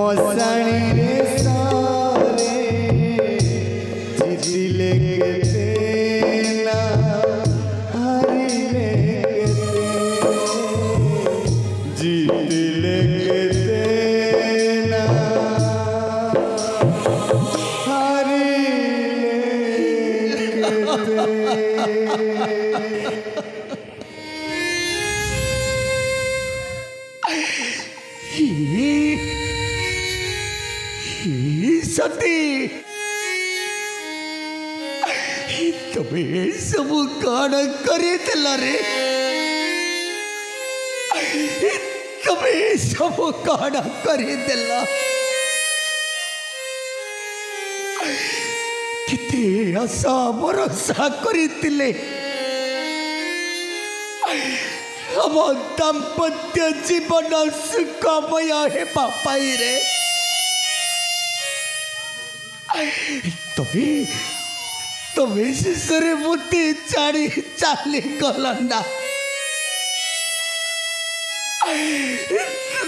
मसाणी रे सारे जितिले केते ना हारिले केते जितिले केते ना हारिले केते। सती तुम्हें सब कान करे रे तुम्हें सब कान करे किते आशा भरोसा करते हम दाम्पत्य जीवन सुखमय हेबा पाई रे तुम्हें शेषे मते छाड़ी चली गलना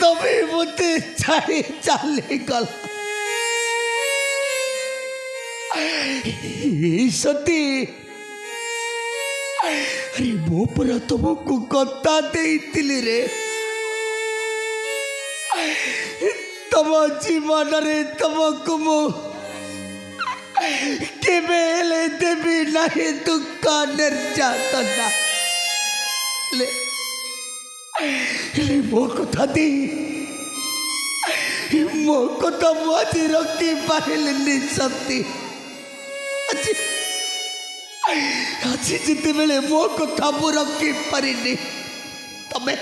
तुम्हें मते छाड़ी चली गल सती अरे मो पर तुमको कथा देइतिली रे तम जीवन रे तुमको मो केवेले देवी नहीं दुख निर्यातना ले मो कथा दी मो कथा मुझे रखी पारिली सती आज जिते बेले मो कथा मु रखी पारिनी तमें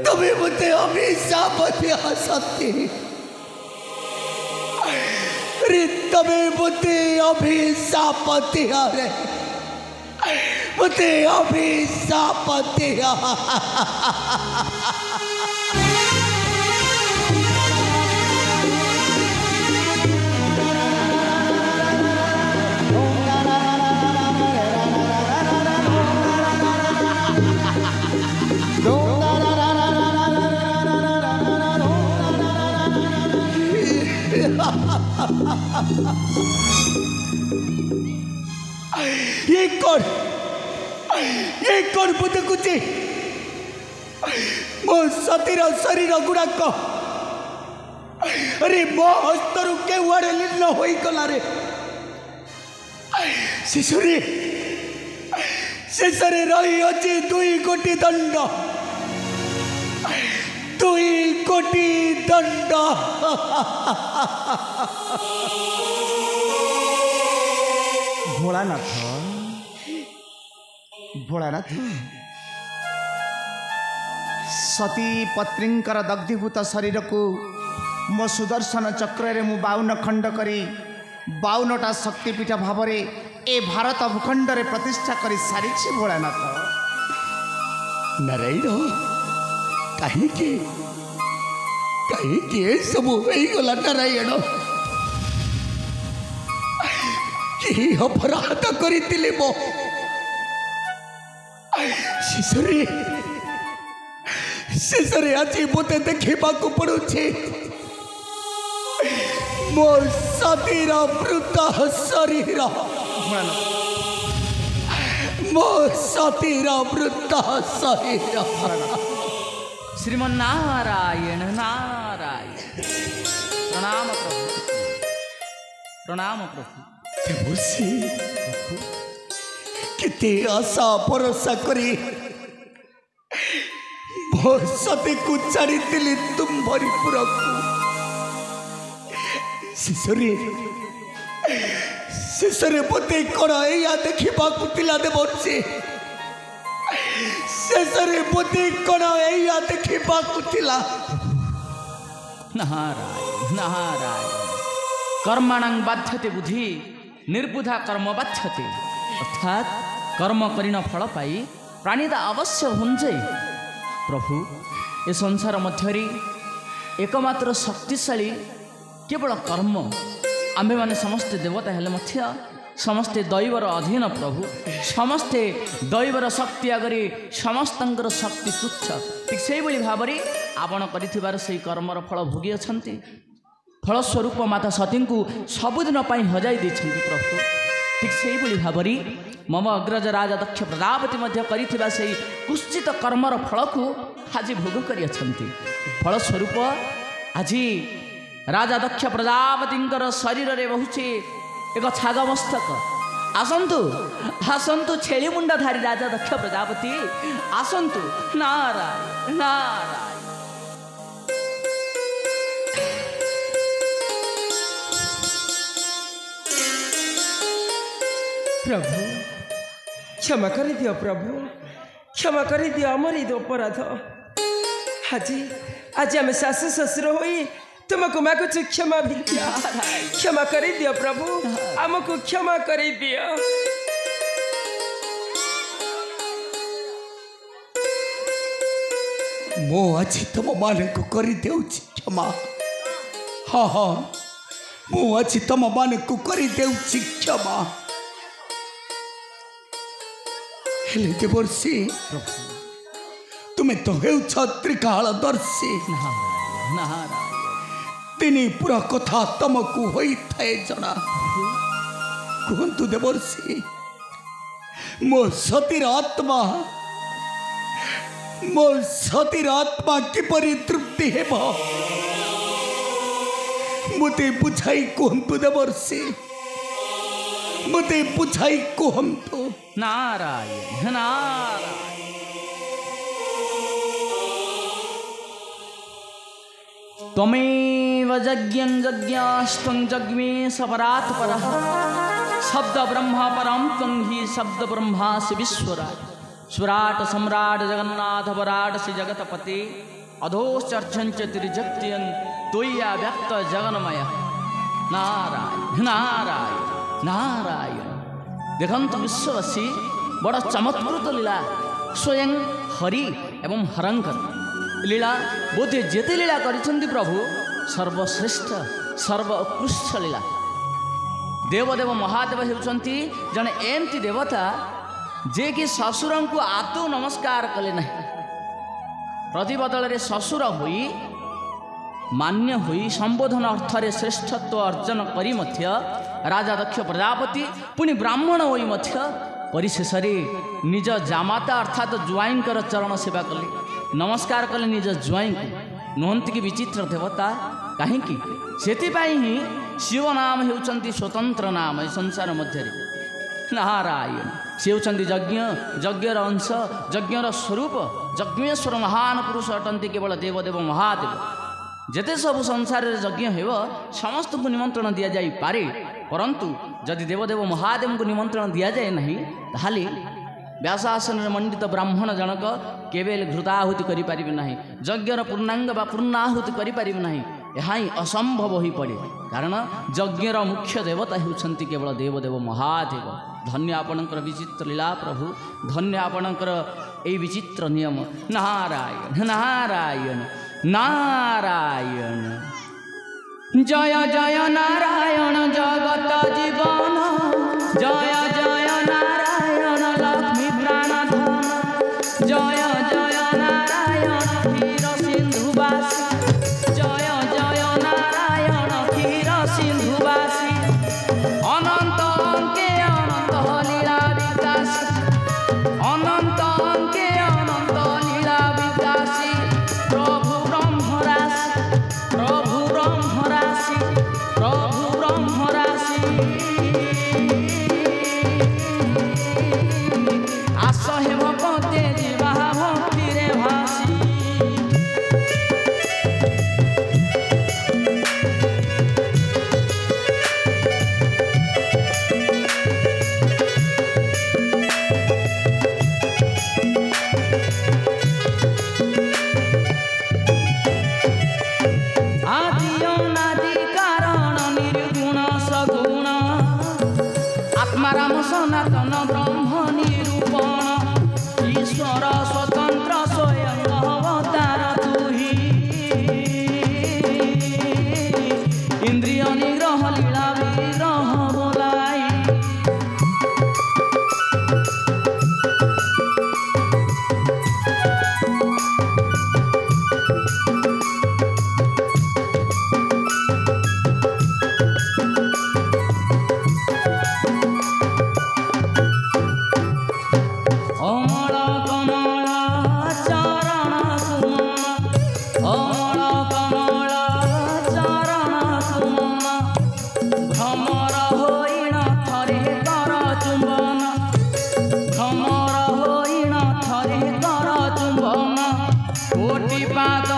तमें मते अभिशाप दिया सती तमें मते अभिशाप दिया रे मते अभिशाप दिया ये कौन बुद्ध कुची मो सतीर शरीर गुड़ाक अरे मो हस्तरू के लीन हो गला रे शिशुरी शेष रही अच्छी 2 कोटी दंड 2 कोटी दंड भोलानाथ भोलानाथ सती पत्रींकर दग्धीभूत शरीर को मो सुदर्शन चक्र मु 52 खंड करी 52टा शक्तिपीठ भाव ए भारत भूखंड रे प्रतिष्ठा करी सारी भोलानाथ नारायण कहीं सब हो गला नारायण कि अपराध करी मो शेषरे आज मत देखा पड़ुछि मो सतीर मृत शरीर मो सतीर मृत शरीर श्रीमन्नारायण नारायण प्रणाम प्रभु प्रणाम प्रभु किते आशा भरोसा करी मो सती को छाड़ी तुम्हारी पुरा शेषरे मत कण या देखा देवी शेषरे मत कण या देखा नारायण नारायण कर्माणां बाध्यते बुद्धि निर्बुधा कर्म बाध्यते अर्थात कर्म करिन फल पाई प्राणीदा अवश्य हुंजे प्रभु ए संसार मध्यरी एकमात्र शक्तिशाली केवल कर्म आम्भे माने समस्त देवता हेले मध्य समस्ते दैवर अधीन प्रभु समस्ते दैवर शक्ति आगे समस्तंकर शक्ति तुच्छ ठीक से भाव में आपण कर कर्मर फल भोगी अच्छा फलस्वरूप माता सती को सबुदिन हजाई देते प्रभु ठीक से भाव में मम अग्रज राजा दक्ष प्रजापति कर कुश्चित कर्मर फल को आज भोग कर फलस्वरूप आज राजा दक्ष प्रजापति शरीर में बहुचे एक छाग मस्तक आसतु आसतु छेली मुंडाधारी राजा दक्ष प्रजापति आसतु नारायण नारायण प्रभु क्षमा कर दियो प्रभु क्षमा कर दियो आमर ये अपराध आज आज आम शाशु शशुर हो तुमको मागुच क्षमा भी क्षमा कर दियो प्रभु आमको क्षमा कर दियो मो आज तुम मान को कर देउछि क्षमा हाँ हाँ मो आज तुम मान को कर देउछि क्षमा हेले देवर्षि तुम्हें तो हेउछ त्रिकालदर्शी तीन पूरा कथा तुमको होई थाए जना कहतु देवर्षि मो सतीर आत्मा किपरि तृप्ति हेब मते बुझाई कहतु देवर्षि मते बुझाई कहतु नारायण नारायण त्वमेव यज्ञं यज्ञास्त्वं जग्मे सपरात् परः शब्द ब्रह्म परं त्वं हि शब्द ब्रह्मासि विश्वराट स्वराट सम्राट जगन्नाथ वराट श्री जगतपते अधोश्चर्चञ्च त्रिजगत्यं त्वया व्यक्त जगन्मय नारायण नारायण नारायण देखंतु विश्ववासी बड़ चमत्कृत लीला स्वयं हरि एवं हरंकर लीला बोधे जेते लीला करिसेंती प्रभु सर्वश्रेष्ठ सर्वोत्कृष्ट लीला देवदेव महादेव हेउचंती जने एमती देवता जे कि ससुर को आदौ नमस्कार कले ना प्रतिबदल रे ससुर होई मान्य होई संबोधन अर्थरे श्रेष्ठत्व अर्जन करी मध्य राजा दक्ष प्रजापति पुनि ब्राह्मण होई मध्य परिशेष निज जामाता अर्थात जुआईंकर चरण सेवा कले नमस्कार कले निज जुआई को नुहंती कि विचित्र देवता कहीं से ही शिव नाम हेउचंती स्वतंत्र नाम ए संसार मध्य नारायण से होचंती यज्ञ यज्ञर अंश यज्ञर स्वरूप यज्ञेश्वर महान पुरुष अटंती केवल देवदेव महादेव जेते सब संसार यज्ञ हो समस्त को निमंत्रण दि जाई पारे परंतु जदि देवदेव महादेव को निमंत्रण दि जाए नहीं ताहले व्यासासन मंडित ब्राह्मण जनक केवल घृताहुति करि परिबे नहीं यज्ञर पूर्णांग बा पूर्णाहुति करि परिबे नहीं यहाँ ही असंभव हो पड़े कारण यज्ञर मुख्य देवता होउछंती केवल देवदेव महादेव धन्य आपणकर विचित्र लीला प्रभु धन्य आपणकर ए विचित्र नियम नारायण नारायण नारायण जय जय नारायण जगत जीवन जय जय नारायण लक्ष्मी प्राणधन जय जय नारायण क्षीर सिंधुवासी जय जय नारायण क्षीर सिंधुवासी अनंत अंके अनंत लीला विकास अनंत अंके अनंत लीला विकासी प्रभु ब्रह्मराशि प्रभु ब्रह्मराशि प्रभु ब्रह्मराशि आस हे भक्ते जीवा भक्ति रे भासी पात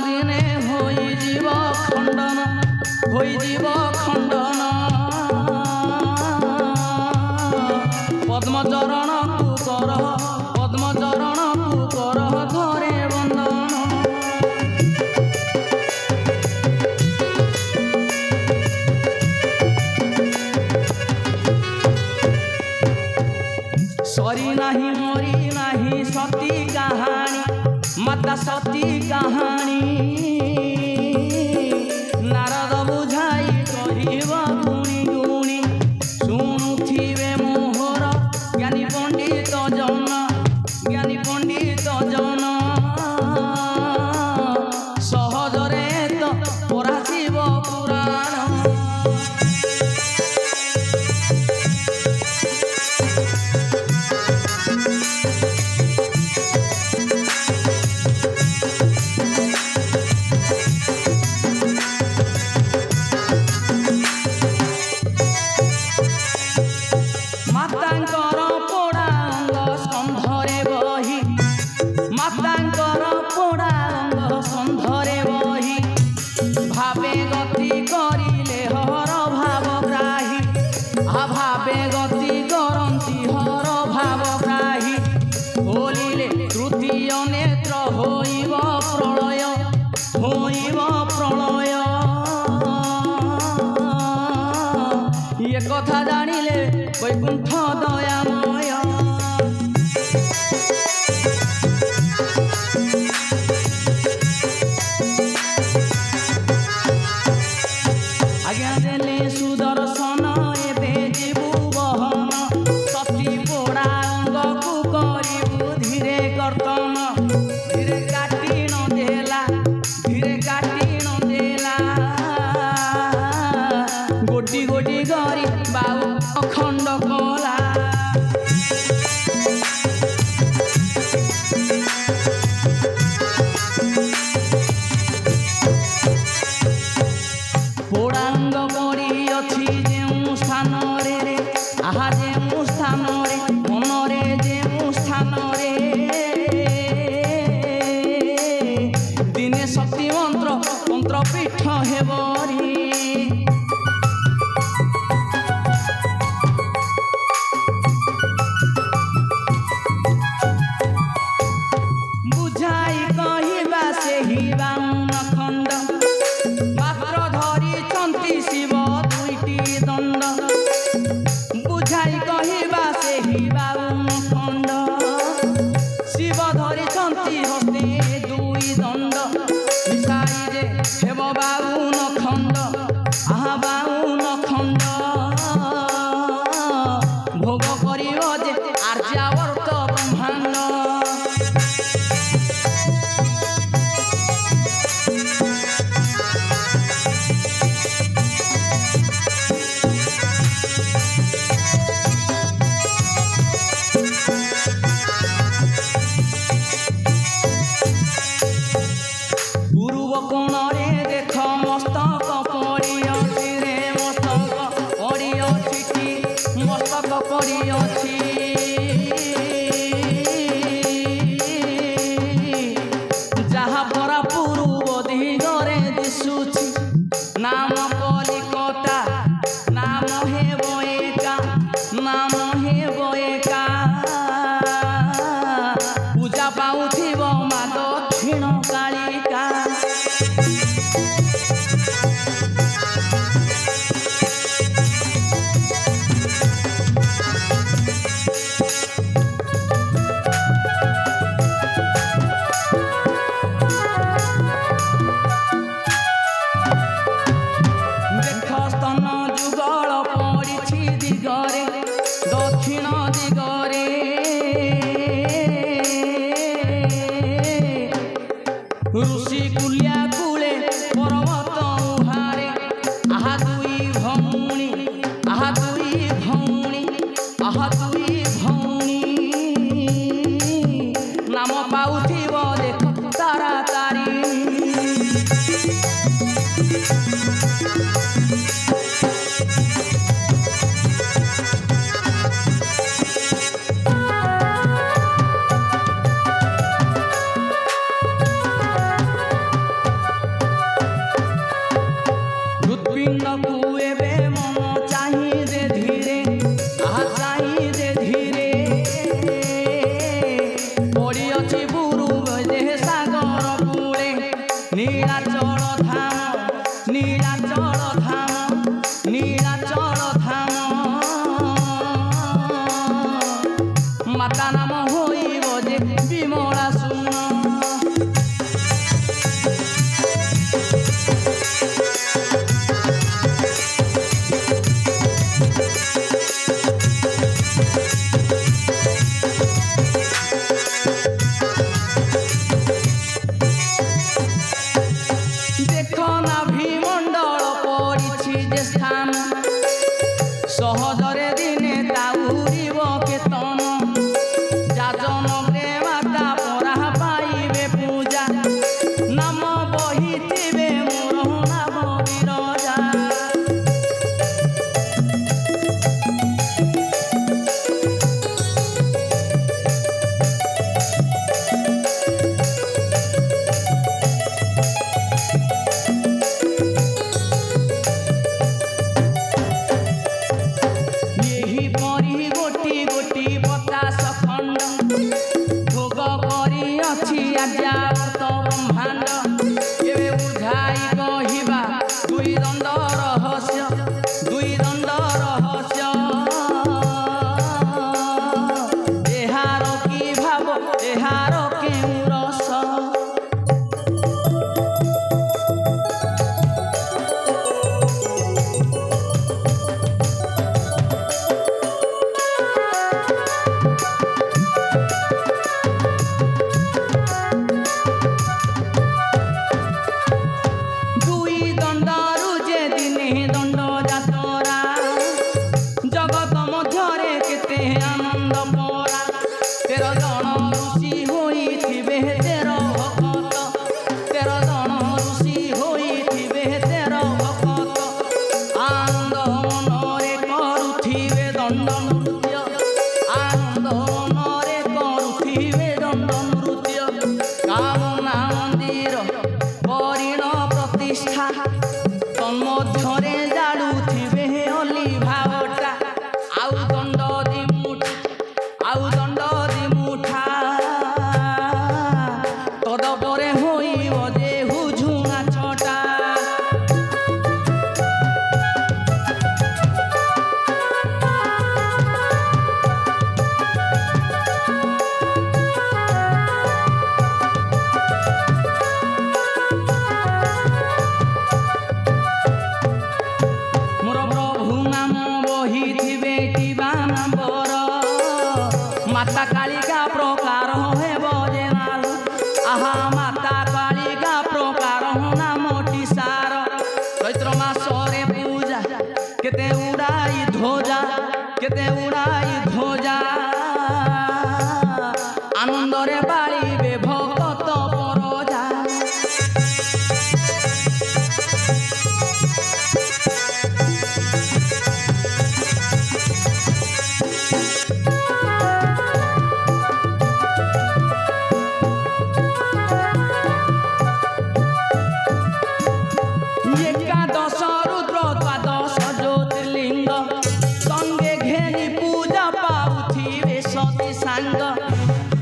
दिने होइजिव खंडन होइजिव खंडन पद्मचरण कुकर धरे बंदन सरी नाही मरी नाही सती कहानी माता सती कहानी नारद बुझाई कहिब गुणी गुणी शुणुथिबे मोहर ज्ञानी पंडित जन सहजरे तो पराशिव पुराण কথা জানিলে বৈকুণ্ঠ দয়াময় আজ্ঞা দেলে সুদর্শন এবে জীবু বহন সতী পোড়া অঙ্গকু করিবু ধীরে কর্তন ধীরে কাটি ন দেলা গোটি গোটি গরি বাউ অখণ্ড কলা পোড়াঙ্গ করিଅছি ଯେଉଁ ସ୍ଥାନରେ ରେ ଆହା ଯେଉଁ ସ୍ଥାନରେ ମନରେ ଯେଉଁ ସ୍ଥାନରେ ଦିନେ ଶକ୍ତି ମନ୍ତ୍ର ପୀଠ ହେବରି ভোগ করিব যে আর্যাবর্ত ব্রহ্মাণ্ড পূর্ব কোণরে দেখ মস্তক পড়িଅছি রে মস্তক পড়িଅছি মস্তক পড়িଅছি যাহা পরা পূর্ব দিগরে দিশুছি নাম কলিকতা নাম হেব একা পূজা পাউথিব মা দক্ষিণ কালিকা দেখ স্তন যুগল পড়িছি দিগরে দক্ষিণ দিগরে ঋষি কুলিয়া কূলে পর্বত উহারে আহা দুই ভৌণী নাম পাউথিব দেখ তাড়াতাড়ি को एबे मन चाहिए रे धीरे आहा चाहिए रे धीरे पड़ी अछि बुरु दे सागर कूले नीलाचल धाम नीलाचल धाम नीलाचल धाम माता नाम होइब जे विमला सुन सहजरे दिने ताउरीब केतन जाजन ग्रे माता परा पाइबे पूजा नाम बहिथिबे मोर नाम बिरजा आज्ञावर्त ब्रह्मांड केवे बुझाई कहिबा दुई दंड रहस्य एहार की भाव एहार केउ रस तन्मध्यरे जाड़ुथिबे अली भावटा आउ दंड दिमुठा तदपरे होइब जे हुझुणा छटा माता कालिका प्रकार हेब जे नाल आहा माता कालिका प्रकार नामटी सार चैत्र मासरे पूजा केते उड़ाई ध्वजा आनंदरे बाळीबे भक्त परजा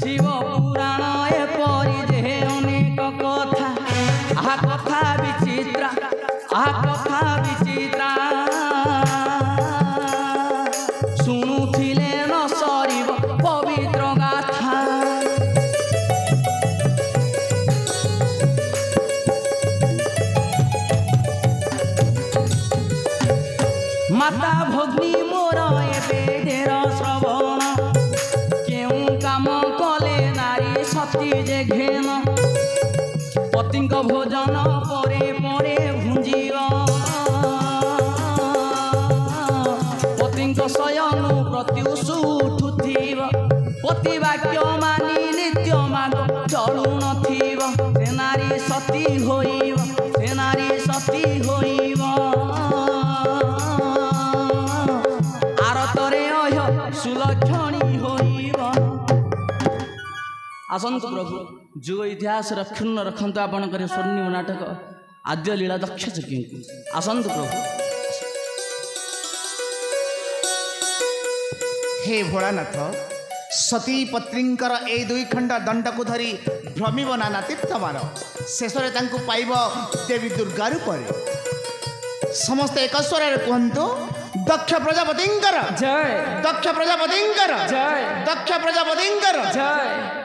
शिव पुराण एपरी जे अनेक कथा आहा कथा विचित्रा शुणुथिले न सरिब पवित्र गाथा माता भग्नी मोर एबे ढेर श्रवण काम कले नारी सती जे घेन पतिंक भोजन परे परे भुंजीव पतिंक शयन प्रत्युषु उठुथिव पति वाक्य मानि नित्य माग चलु नथिव से नारी सती होइव आरतरे अह्य सुलक्षणी होइव आसन्तु प्रभु जुग इतिहास क्षुण्ण रखन्तु आपणकर स्वर्णिम नाटक आद्य लीला दक्ष यज्ञ आसन्तु प्रभु। हे भोलानाथ सती पत्नींकर ए दुई खंड दंड को धरी भ्रमिब नाना तीर्थमान शेष पाइब देवी दुर्गा रूप समस्त एक स्वर कहतु दक्ष प्रजापतिंकर जय दक्ष प्रजापतिंकर जय दक्ष प्रजापतिंकर जय